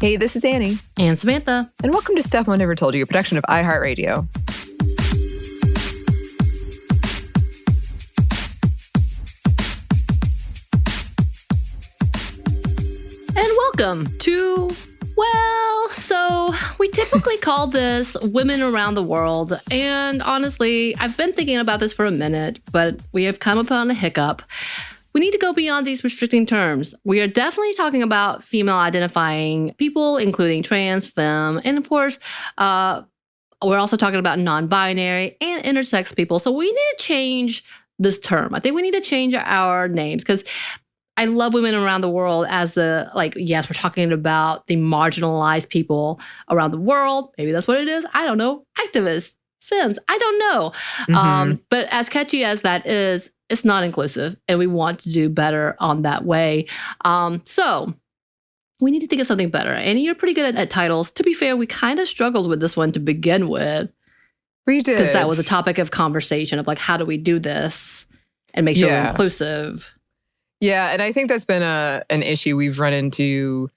Hey, this is Anney. And Samantha. And welcome to Stuff Mom Never Told You, a production of iHeartRadio. And welcome to, so we typically call this Women Around the World. And honestly, I've been thinking about this for a minute, but we have come upon a hiccup. We need to go beyond these restricting terms. We are definitely talking about female-identifying people, including trans, femme, and of course, we're also talking about non-binary and intersex people. So we need to change this term. I think we need to change our names because I love Women Around the World as yes, we're talking about the marginalized people around the world. Maybe that's what it is. I don't know. Activists, femmes, I don't know. Mm-hmm. But as catchy as that is, it's not inclusive, and we want to do better on that way. So we need to think of something better. And you're pretty good at titles. To be fair, we kind of struggled with this one to begin with. We did. Because that was a topic of conversation of how do we do this and make sure we're inclusive. Yeah, and I think that's been an issue we've run into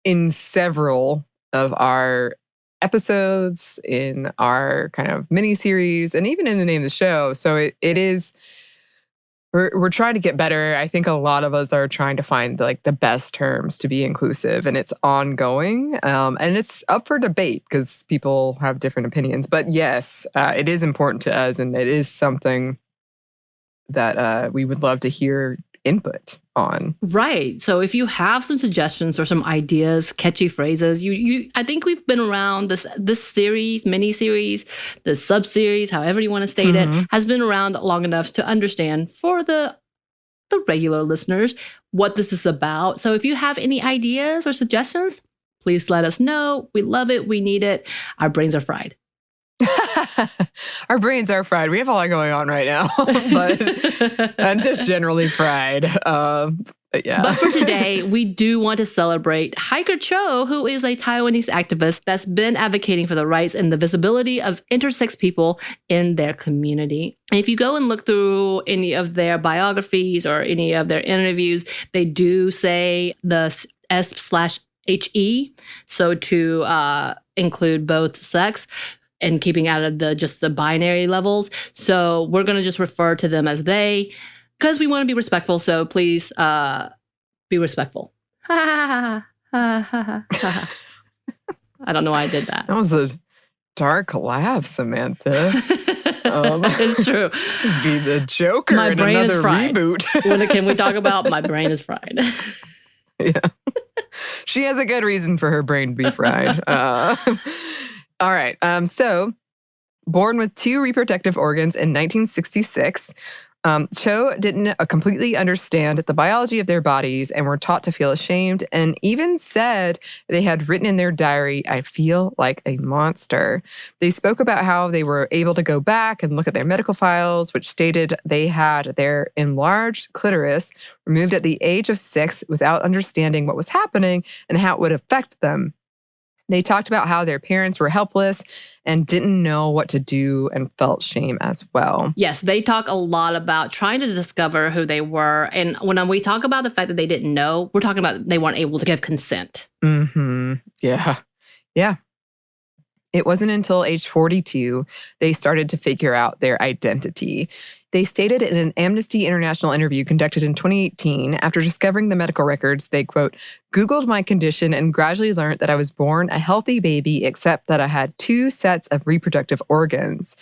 in several of our episodes, in our kind of mini-series, and even in the name of the show. So it is... We're trying to get better. I think a lot of us are trying to find the best terms to be inclusive, and it's ongoing. And it's up for debate because people have different opinions. But yes, it is important to us, and it is something that we would love to hear input on. Right. So if you have some suggestions or some ideas, catchy phrases, I think we've been around this series, mini-series, this sub-series, however you want to state it, has been around long enough to understand for the regular listeners what this is about. So if you have any ideas or suggestions, please let us know. We love it. We need it. Our brains are fried. Our brains are fried. We have a lot going on right now, but I'm just generally fried. But yeah. But for today, we do want to celebrate Hiker Chiu, who is a Taiwanese activist that's been advocating for the rights and the visibility of intersex people in their community. And if you go and look through any of their biographies or any of their interviews, they do say the S/HE, so to include both sex, and keeping out of just the binary levels. So we're going to just refer to them as they, because we want to be respectful. So please be respectful. I don't know why I did that. That was a dark laugh, Samantha. It's true. Be the Joker my in brain another is fried. reboot. Can we talk about my brain is fried? Yeah. She has a good reason for her brain to be fried. All right. So, born with 2 reproductive organs in 1966, Chiu didn't completely understand the biology of their bodies and were taught to feel ashamed, and even said they had written in their diary, "I feel like a monster." They spoke about how they were able to go back and look at their medical files, which stated they had their enlarged clitoris removed at the age of 6 without understanding what was happening and how it would affect them. They talked about how their parents were helpless and didn't know what to do and felt shame as well. Yes, they talk a lot about trying to discover who they were. And when we talk about the fact that they didn't know, we're talking about they weren't able to give consent. Mm-hmm. Yeah. Yeah. It wasn't until age 42 they started to figure out their identity. They stated in an Amnesty International interview conducted in 2018, after discovering the medical records, they, quote, "Googled my condition and gradually learned that I was born a healthy baby, except that I had 2 sets of reproductive organs."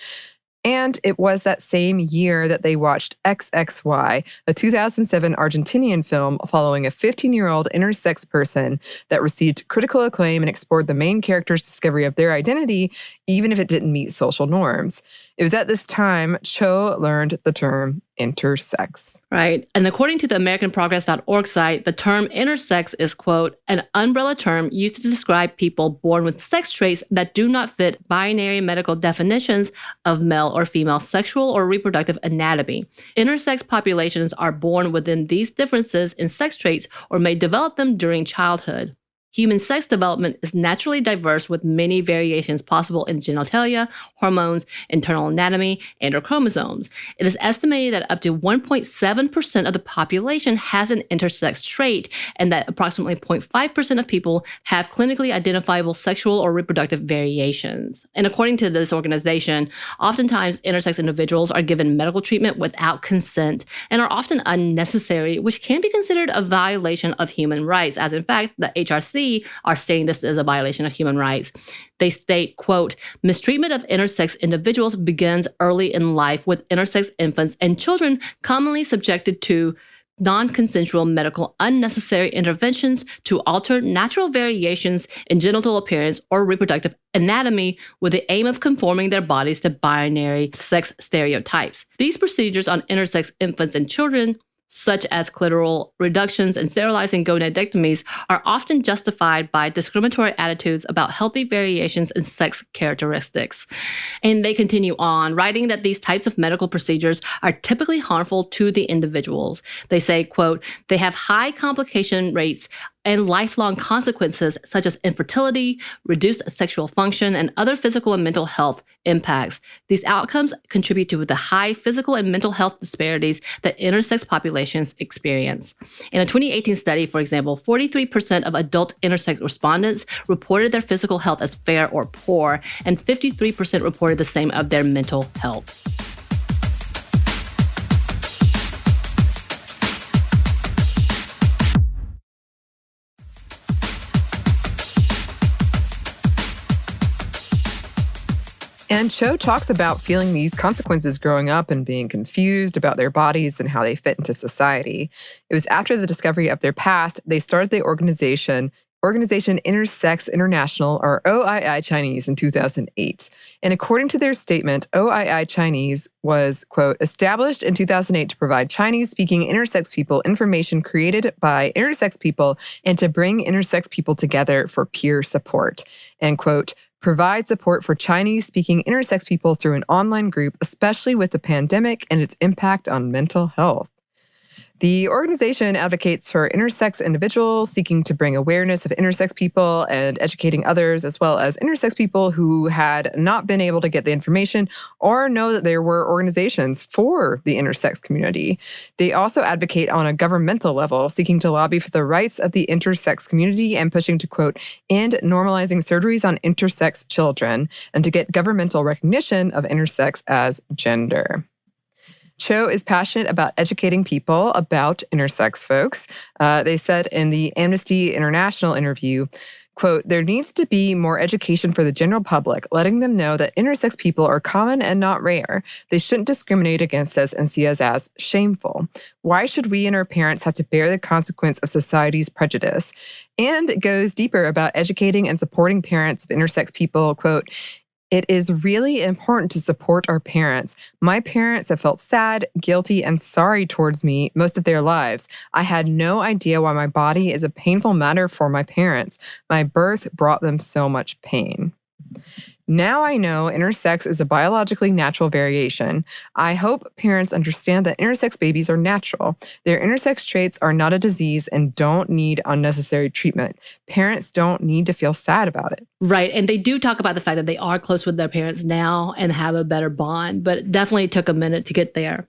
And it was that same year that they watched XXY, a 2007 Argentinian film following a 15-year-old intersex person that received critical acclaim and explored the main character's discovery of their identity, even if it didn't meet social norms. It was at this time Chiu learned the term intersex. Right. And according to the AmericanProgress.org site, the term intersex is, quote, "an umbrella term used to describe people born with sex traits that do not fit binary medical definitions of male or female sexual or reproductive anatomy. Intersex populations are born within these differences in sex traits or may develop them during childhood." Human sex development is naturally diverse with many variations possible in genitalia, hormones, internal anatomy, and or chromosomes. It is estimated that up to 1.7% of the population has an intersex trait, and that approximately 0.5% of people have clinically identifiable sexual or reproductive variations. And according to this organization, oftentimes intersex individuals are given medical treatment without consent and are often unnecessary, which can be considered a violation of human rights, as in fact, the HRC are saying this is a violation of human rights. They state, quote, mistreatment of intersex individuals begins early in life with intersex infants and children commonly subjected to non-consensual medical unnecessary interventions to alter natural variations in genital appearance or reproductive anatomy with the aim of conforming their bodies to binary sex stereotypes. These procedures on intersex infants and children, such as clitoral reductions and sterilizing gonadectomies, are often justified by discriminatory attitudes about healthy variations in sex characteristics. And they continue on, writing that these types of medical procedures are typically harmful to the individuals. They say, quote, they have high complication rates and lifelong consequences such as infertility, reduced sexual function, and other physical and mental health impacts. These outcomes contribute to the high physical and mental health disparities that intersex populations experience. In a 2018 study, for example, 43% of adult intersex respondents reported their physical health as fair or poor, and 53% reported the same of their mental health. And Cho talks about feeling these consequences growing up and being confused about their bodies and how they fit into society. It was after the discovery of their past, they started the organization Intersex International, or OII Chinese, in 2008. And according to their statement, OII Chinese was, quote, established in 2008 to provide Chinese-speaking intersex people information created by intersex people and to bring intersex people together for peer support, and, quote, provide support for Chinese-speaking intersex people through an online group, especially with the pandemic and its impact on mental health. The organization advocates for intersex individuals seeking to bring awareness of intersex people and educating others, as well as intersex people who had not been able to get the information or know that there were organizations for the intersex community. They also advocate on a governmental level, seeking to lobby for the rights of the intersex community and pushing to, quote, end normalizing surgeries on intersex children and to get governmental recognition of intersex as gender. Cho is passionate about educating people about intersex folks. They said in the Amnesty International interview, quote, there needs to be more education for the general public, letting them know that intersex people are common and not rare. They shouldn't discriminate against us and see us as shameful. Why should we and our parents have to bear the consequence of society's prejudice? And it goes deeper about educating and supporting parents of intersex people, quote, it is really important to support our parents. My parents have felt sad, guilty, and sorry towards me most of their lives. I had no idea why my body is a painful matter for my parents. My birth brought them so much pain. Now I know intersex is a biologically natural variation. I hope parents understand that intersex babies are natural. Their intersex traits are not a disease and don't need unnecessary treatment. Parents don't need to feel sad about it. Right. And they do talk about the fact that they are close with their parents now and have a better bond, but it definitely took a minute to get there.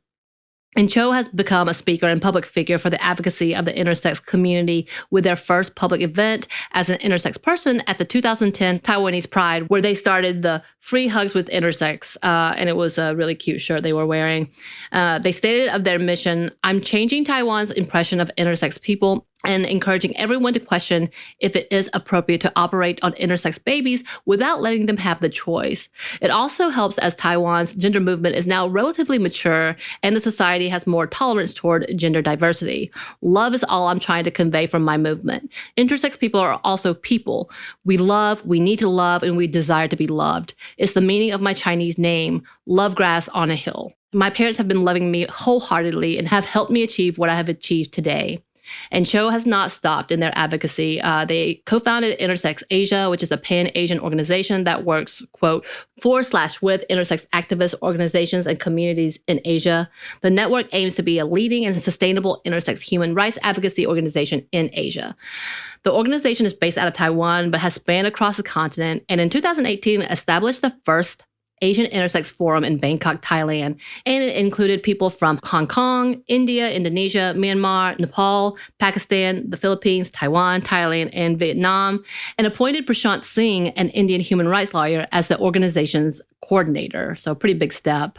And Cho has become a speaker and public figure for the advocacy of the intersex community with their first public event as an intersex person at the 2010 Taiwanese Pride, where they started the Free Hugs with Intersex. And it was a really cute shirt they were wearing. They stated of their mission, I'm changing Taiwan's impression of intersex people and encouraging everyone to question if it is appropriate to operate on intersex babies without letting them have the choice. It also helps as Taiwan's gender movement is now relatively mature and the society has more tolerance toward gender diversity. Love is all I'm trying to convey from my movement. Intersex people are also people. We love, we need to love, and we desire to be loved. It's the meaning of my Chinese name, love grass on a hill. My parents have been loving me wholeheartedly and have helped me achieve what I have achieved today. And Chiu has not stopped in their advocacy. They co-founded Intersex Asia, which is a pan-Asian organization that works, quote, for/with intersex activist organizations and communities in Asia. The network aims to be a leading and sustainable intersex human rights advocacy organization in Asia. The organization is based out of Taiwan, but has spanned across the continent, and in 2018 established the first Asian Intersex Forum in Bangkok, Thailand, and it included people from Hong Kong, India, Indonesia, Myanmar, Nepal, Pakistan, the Philippines, Taiwan, Thailand, and Vietnam, and appointed Prashant Singh, an Indian human rights lawyer, as the organization's coordinator. So a pretty big step.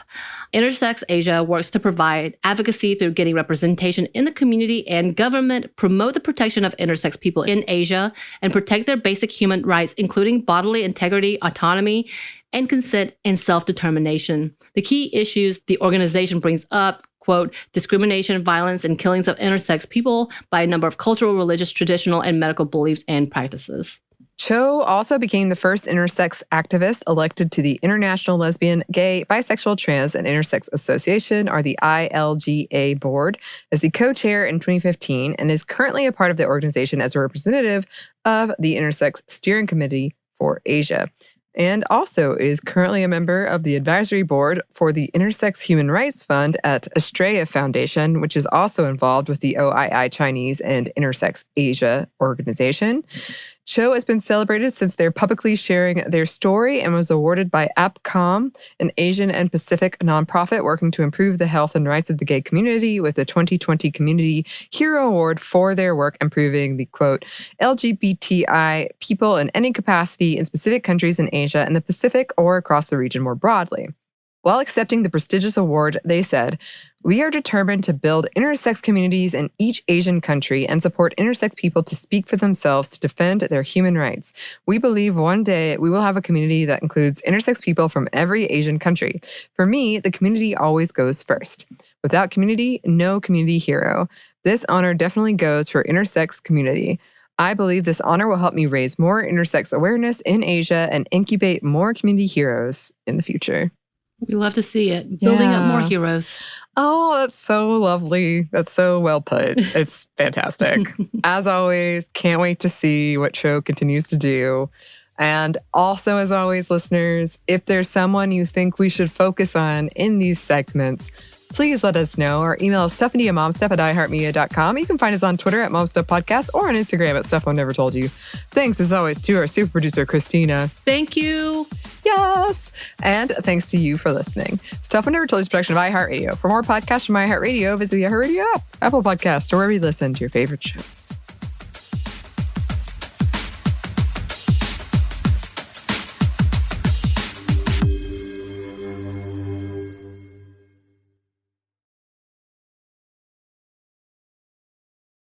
Intersex Asia works to provide advocacy through getting representation in the community and government, promote the protection of intersex people in Asia, and protect their basic human rights, including bodily integrity, autonomy, and consent and self-determination. The key issues the organization brings up, quote, discrimination, violence, and killings of intersex people by a number of cultural, religious, traditional, and medical beliefs and practices. Chiu also became the first intersex activist elected to the International Lesbian, Gay, Bisexual, Trans, and Intersex Association, or the ILGA board, as the co-chair in 2015, and is currently a part of the organization as a representative of the Intersex Steering Committee for Asia, and also is currently a member of the advisory board for the Intersex Human Rights Fund at Estrella Foundation, which is also involved with the OII Chinese and Intersex Asia organization. Chiu has been celebrated since they're publicly sharing their story and was awarded by APCOM, an Asian and Pacific nonprofit working to improve the health and rights of the gay community, with the 2020 Community Hero Award for their work improving the, quote, LGBTI people in any capacity in specific countries in Asia and the Pacific or across the region more broadly. While accepting the prestigious award, they said, "We are determined to build intersex communities in each Asian country and support intersex people to speak for themselves to defend their human rights. We believe one day we will have a community that includes intersex people from every Asian country. For me, the community always goes first. Without community, no community hero. This honor definitely goes for intersex community. I believe this honor will help me raise more intersex awareness in Asia and incubate more community heroes in the future." We love to see it. Building up more heroes. Oh, that's so lovely. That's so well put. It's fantastic. As always, can't wait to see what Chiu continues to do. And also, as always, listeners, if there's someone you think we should focus on in these segments, please let us know. Our email is stephanie@momstuff@iheartmedia.com. You can find us on Twitter at momstuffpodcast or on Instagram at Stuff I've Never Told You. Thanks, as always, to our super producer, Christina. Thank you. Yes. And thanks to you for listening. Stuff I Never Told You is a production of iHeartRadio. For more podcasts from iHeartRadio, visit the iHeartRadio app, Apple Podcast, or wherever you listen to your favorite shows.